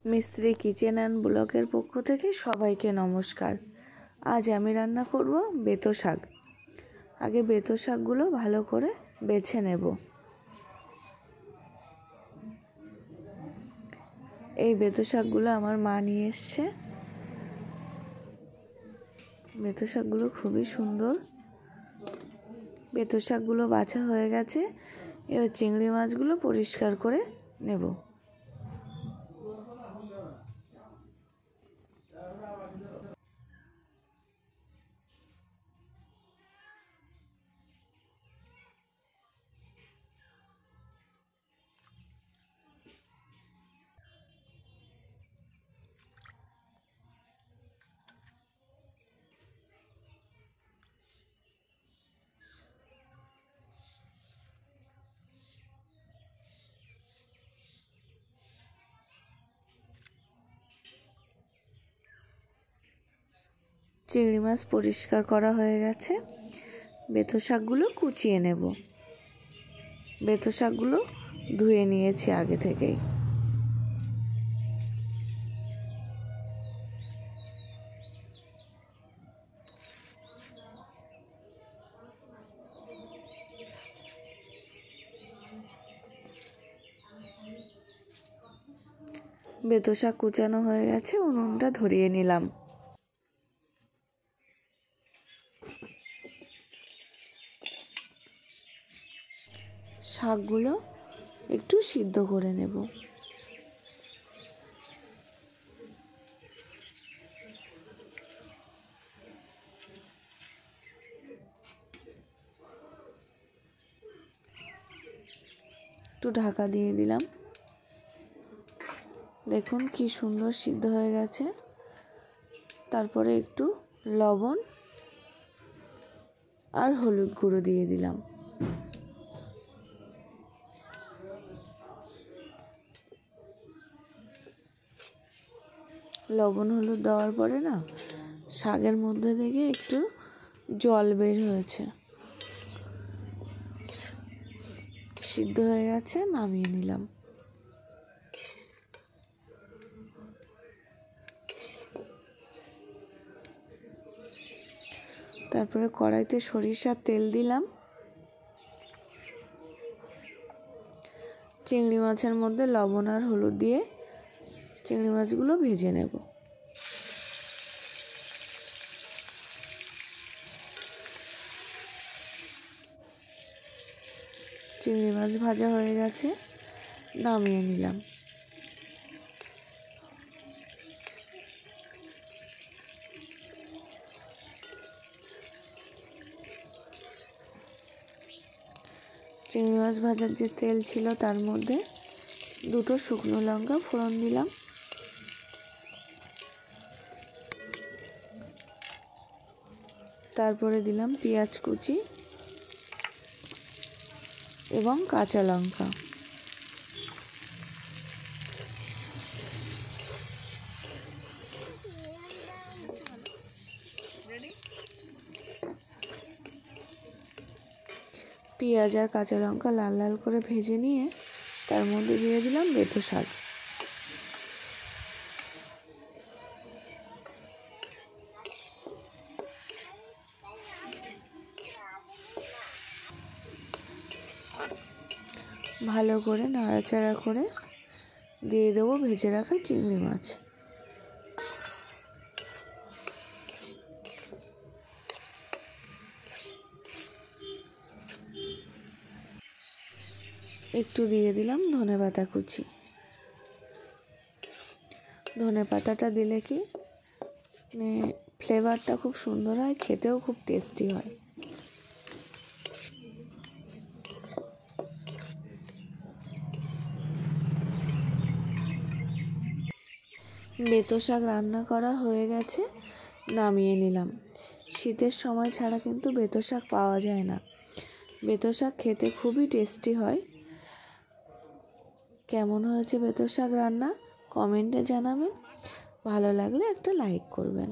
মিস্ত্রি kitchen and ব্লগের পক্ষ থেকে সবাইকে নমস্কার। আজ আমি রান্না করব বেতো শাক। আগে বেতো শাকগুলো ভালো করে বেছে নেব। এই বেতো শাকগুলো আমার মা নিয়ে এসছে। বেতো শাকগুলো খুবই সুন্দর। বেতো শাকগুলো বাছা হয়ে গেছে। এবার চিংড়ি মাছগুলো পরিষ্কার করে নেব। চিংড়ি মাছ পরিষ্কার করা হয়ে গেছে। বেতো শাকগুলো কুচিয়ে নেব। বেতো শাকগুলো ধুয়ে নিয়েছি আগে থেকেই। বেতো শাক কুচানো হয়ে গেছে, উনুনটা ধরিয়ে নিলাম। শাকগুলো একটু সিদ্ধ করে নেব। একটু ঢাকা দিয়ে দিলাম। দেখুন কি সুন্দর সিদ্ধ হয়ে গেছে। তারপরে একটু লবণ আর হলুদ গুঁড়ো দিয়ে দিলাম। লবণ হলুদ দেওয়ার পরে না শাকের মধ্যে থেকে একটু জল বের হয়েছে। সিদ্ধ হয়ে গেছে, নামিয়ে নিলাম। তারপরে কড়াইতে সরিষার তেল দিলাম। চিংড়ি মাছের মধ্যে লবণ আর হলুদ দিয়ে চিংড়ি মাছগুলো ভেজে নেব। চিংড়ি মাছ ভাজা হয়ে গেছে, নামিয়ে নিলাম। চিংড়ি মাছ ভাজার যে তেল ছিল তার মধ্যে দুটো শুকনো লঙ্কা ফোড়ন দিলাম। তারপরে দিলাম পেঁয়াজ কুচি এবং কাঁচা লঙ্কা। পেঁয়াজ আর কাঁচা লঙ্কা লাল লাল করে ভেজে নিয়ে তার মধ্যে দিয়ে দিলাম বেতো শাক। ভালো করে নাড়াচাড়া করে দিয়ে দেবো ভেজে রাখা চিংড়ি মাছ। একটু দিয়ে দিলাম ধনেপাতা কুচি। ধনেপাতাটা দিলে কি ফ্লেভারটা খুব সুন্দর হয়, খেতেও খুব টেস্টি হয়। বেতো শাক রান্না করা হয়ে গেছে, নামিয়ে নিলাম। শীতের সময় ছাড়া কিন্তু বেতো শাক পাওয়া যায় না। বেতো শাক খেতে খুবই টেস্টি হয়। কেমন হয়েছে বেতো শাক রান্না কমেন্টে জানাবেন। ভালো লাগলে একটা লাইক করবেন।